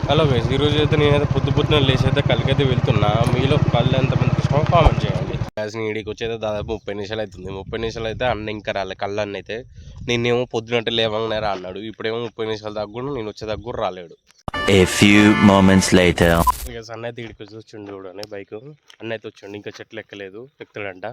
Hello guys, ఈరోజు అయితే నేనైతే పొద్దున్న లేచైతే కళ్ళకైతే వెళ్తున్నా. మీలో కళ్ళు ఎంతమందికి ఇష్టమో కామెంట్ చేయండి. గ్యాస్ ఈడికి వచ్చేది దాదాపు 30 నిమిషాలు అవుతుంది. 30 నిమిషాలు అయితే అన్న ఇంకా రాలే. కళ్ళు అన్న అయితే నేనేమో పొద్దునట్టు లేవగానే రా అన్నాడు. ఇప్పుడేమో 30 నిమిషాలు దగ్గర నేను వచ్చే దగ్గర రాలేడు. A few moments later. ఇక అన్న అయితే ఇడికి వచ్చి వచ్చిండు చూడని బైక్. అన్న అయితే వచ్చిండు, ఇంకా చెట్లు ఎక్కలేదు, ఎక్కుతాడంట.